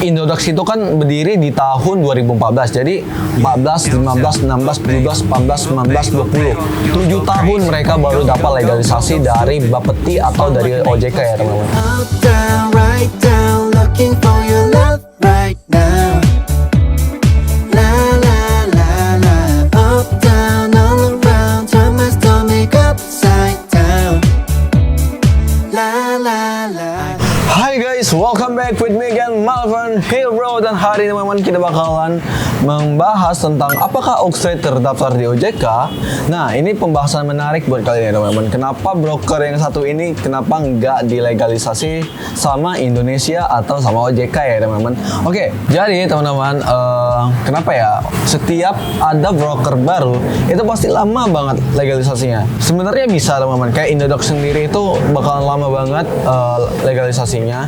Indodax itu kan berdiri di tahun 2014. Jadi 14, 15, 16, 17, 18, 19, 20. 7 tahun mereka baru dapat legalisasi dari Bapeti atau dari OJK ya teman-teman. Up, down, right down, looking for your love right now. La la la la, up, down, all around, turn my stomach upside down. La la la. Hai guys, welcome back with me again, Malvern Hero. Dan hari ini teman-teman kita bakalan membahas tentang apakah Oxtrade terdaftar di OJK. Nah, ini pembahasan menarik buat kalian ya teman-teman. Kenapa broker yang satu ini kenapa nggak dilegalisasi sama Indonesia atau sama OJK ya teman-teman. Oke, jadi teman-teman, kenapa ya setiap ada broker baru itu pasti lama banget legalisasinya. Sebenarnya bisa teman-teman, kayak Indodax sendiri itu bakalan lama banget legalisasinya.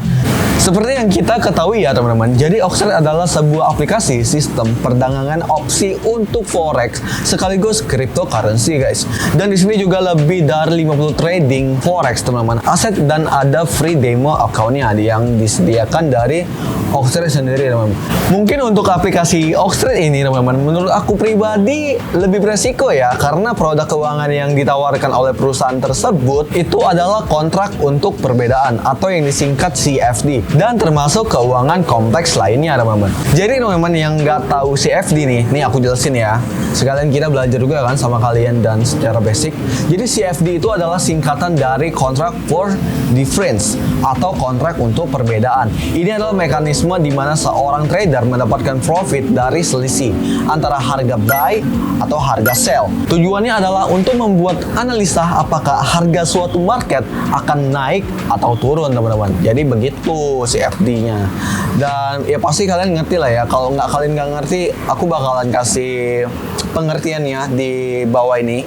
Seperti yang kita ketahui ya teman-teman, jadi Oxtrade adalah sebuah aplikasi sistem perdagangan opsi untuk forex sekaligus cryptocurrency guys. Dan di sini juga lebih dari 50 trading forex teman-teman, aset, dan ada free demo accountnya yang disediakan dari Oxtrade sendiri teman-teman. Mungkin untuk aplikasi Oxtrade ini teman-teman, menurut aku pribadi lebih beresiko ya, karena produk keuangan yang ditawarkan oleh perusahaan tersebut itu adalah kontrak untuk perbedaan atau yang disingkat CFD, dan termasuk keuangan kompleks lainnya teman-teman. Jadi teman-teman yang nggak tahu CFD nih aku jelasin ya. Sekalian kita belajar juga kan sama kalian dan secara basic. Jadi CFD itu adalah singkatan dari Contract for Difference atau kontrak untuk perbedaan. Ini adalah mekanisme di mana seorang trader mendapatkan profit dari selisih antara harga buy atau harga sell. Tujuannya adalah untuk membuat analisa apakah harga suatu market akan naik atau turun teman-teman. Jadi begitu CFD-nya. Dan ya pasti kalian ngerti lah ya. Kalau kalian nggak ngerti, aku bakalan kasih pengertiannya di bawah ini,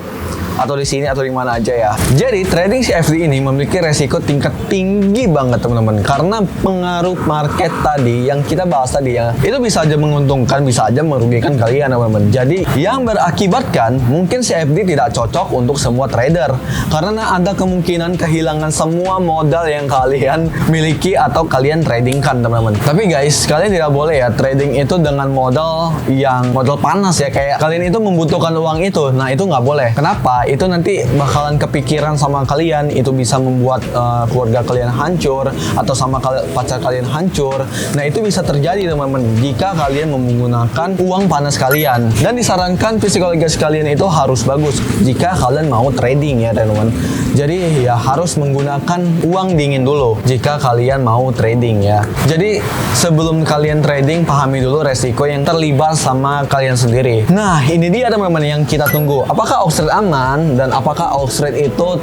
atau di sini atau di mana aja ya. Jadi trading CFD ini memiliki resiko tingkat tinggi banget teman-teman, karena pengaruh market tadi yang kita bahas tadi ya, itu bisa aja menguntungkan, bisa aja merugikan kalian teman-teman. Jadi yang berakibatkan mungkin CFD tidak cocok untuk semua trader, karena ada kemungkinan kehilangan semua modal yang kalian miliki atau kalian tradingkan teman-teman. Tapi guys, kalian tidak boleh ya trading itu dengan modal yang modal panas ya, kayak kalian itu membutuhkan uang itu. Nah itu nggak boleh. Kenapa? Itu nanti bakalan kepikiran sama kalian, itu bisa membuat keluarga kalian hancur atau sama pacar kalian hancur. Nah itu bisa terjadi teman-teman jika kalian menggunakan uang panas kalian. Dan disarankan psikologis kalian itu harus bagus jika kalian mau trading ya teman-teman. Jadi ya harus menggunakan uang dingin dulu jika kalian mau trading ya. Jadi sebelum kalian trading, pahami dulu resiko yang terlibat sama kalian sendiri. Nah ini dia teman-teman yang kita tunggu. Apakah Oxtrade aman dan apakah Oxtrade itu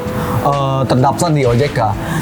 terdaftar di OJK?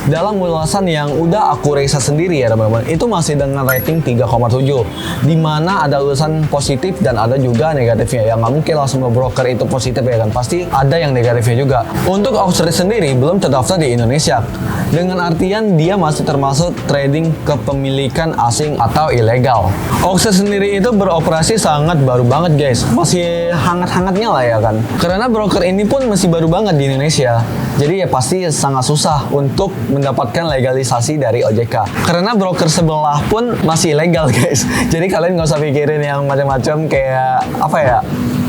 Dalam ulasan yang udah aku riset sendiri ya teman-teman, itu masih dengan rating 3,7, dimana ada ulasan positif dan ada juga negatifnya ya. Nggak mungkin lah semua broker itu positif ya kan, pasti ada yang negatifnya juga. Untuk Oxtrade sendiri belum terdaftar di Indonesia, dengan artian dia masih termasuk trading kepemilikan asing atau ilegal. Oxtrade sendiri itu beroperasi sangat baru banget guys, masih hangat-hangatnya lah ya kan, karena broker ini pun masih baru banget di Indonesia. Jadi ya pasti sangat susah untuk mendapatkan legalisasi dari OJK, karena broker sebelah pun masih ilegal guys. Jadi kalian nggak usah pikirin yang macam-macam kayak apa ya,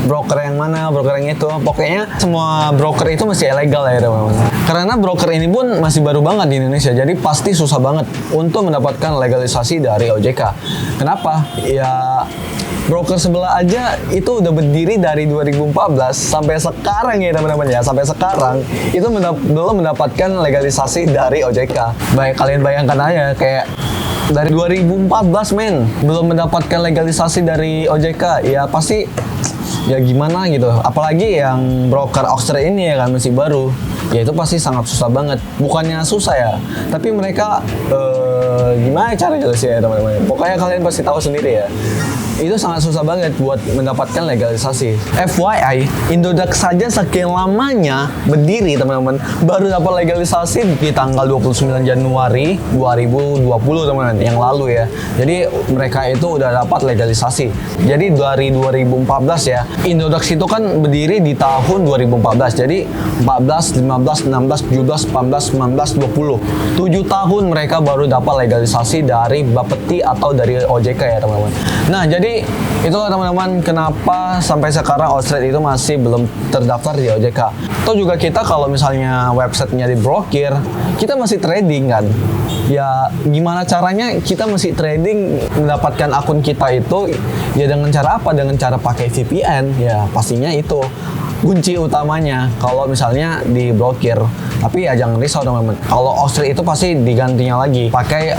broker yang mana, broker yang itu. Pokoknya semua broker itu masih ilegal ya teman-teman. Karena broker ini pun masih baru banget di Indonesia, jadi pasti susah banget untuk mendapatkan legalisasi dari OJK. Kenapa? Ya broker sebelah aja itu udah berdiri dari 2014 sampai sekarang ya teman-teman ya. Sampai sekarang itu belum mendapatkan legalisasi dari OJK. Baik, kalian bayangkan aja kayak dari 2014 men belum mendapatkan legalisasi dari OJK. Ya pasti ya gimana gitu. Apalagi yang broker Oxtrade ini ya kan masih baru. Ya itu pasti sangat susah banget. Bukannya susah ya, tapi mereka gimana cara jelasnya ya teman-teman. Pokoknya kalian pasti tahu sendiri ya. Itu sangat susah banget buat mendapatkan legalisasi. FYI, Indodax saja sekian lamanya berdiri teman-teman, baru dapat legalisasi di tanggal 29 Januari 2020 teman-teman yang lalu ya. Jadi mereka itu udah dapat legalisasi. Jadi dari 2014 ya, Indodax itu kan berdiri di tahun 2014. Jadi 14, 15, 16, 17, 18, 19, 20. 7 tahun mereka baru dapat legalisasi dari Bapeti atau dari OJK ya teman-teman. Nah, jadi itulah teman-teman kenapa sampai sekarang Outstreet itu masih belum terdaftar di OJK. Atau juga kita kalau misalnya websitenya diblokir, kita masih trading kan. Ya gimana caranya kita masih trading mendapatkan akun kita itu ya dengan cara apa? Dengan cara pakai VPN. Ya pastinya itu kunci utamanya kalau misalnya diblokir. Tapi ya jangan risau teman-teman. Kalau Outstreet itu pasti digantinya lagi pakai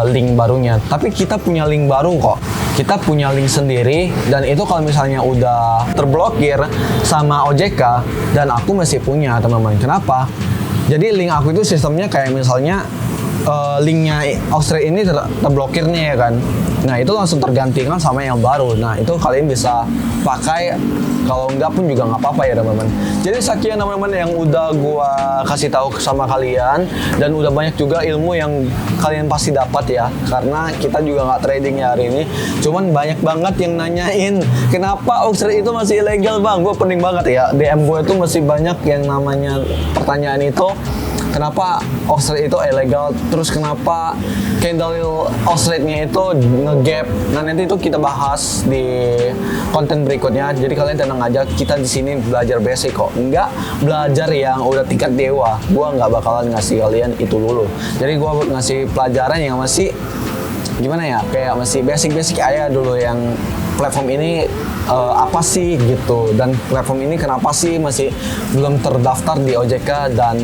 link barunya. Tapi kita punya link baru kok. Kita punya link sendiri dan itu kalau misalnya udah terblokir sama OJK dan aku masih punya teman-teman. Kenapa? Jadi link aku itu sistemnya kayak misalnya linknya Outstreet ini terblokir nih ya kan. Nah itu langsung tergantikan sama yang baru. Nah itu kalian bisa pakai, kalau enggak pun juga nggak apa-apa ya teman-teman. Jadi sekian teman-teman yang udah gua kasih tahu sama kalian, dan udah banyak juga ilmu yang kalian pasti dapat ya, karena kita juga nggak trading ya hari ini. Cuman banyak banget yang nanyain kenapa Outstreet itu masih ilegal bang. Gue pening banget ya, DM gue itu masih banyak yang namanya pertanyaan itu. Kenapa Outstreet itu ilegal? Terus kenapa candle Outstreet-nya itu nge-gap? Nah nanti itu kita bahas di konten berikutnya. Jadi kalian tenang aja, kita di sini belajar basic kok. Enggak belajar yang udah tingkat dewa. Gua nggak bakalan ngasih kalian itu dulu. Jadi gua ngasih pelajaran yang masih gimana ya? Kayak masih basic-basic aja dulu, yang platform ini apa sih gitu, dan platform ini kenapa sih masih belum terdaftar di OJK, dan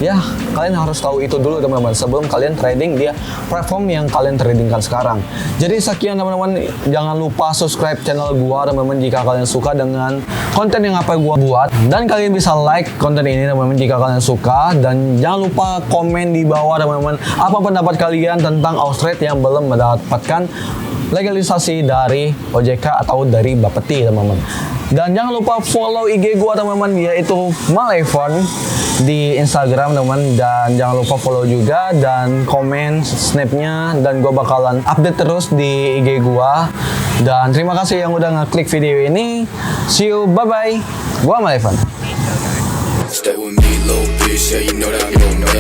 ya kalian harus tahu itu dulu teman-teman sebelum kalian trading dia platform yang kalian tradingkan sekarang. Jadi sekian teman-teman, jangan lupa subscribe channel gua teman-teman jika kalian suka dengan konten yang apa gua buat, dan kalian bisa like konten ini teman-teman jika kalian suka, dan jangan lupa komen di bawah teman-teman apa pendapat kalian tentang Outstreet yang belum mendapatkan legalisasi dari OJK atau dari Bapeti teman-teman. Dan jangan lupa follow IG gua teman-teman, yaitu Malevon di Instagram teman-teman, dan jangan lupa follow juga dan komen snapnya, dan gua bakalan update terus di IG gua. Dan terima kasih yang udah ngeklik video ini. See you, bye bye. Gua Malevon. Stay with me, little bitch. Yeah, you know that I'm your man.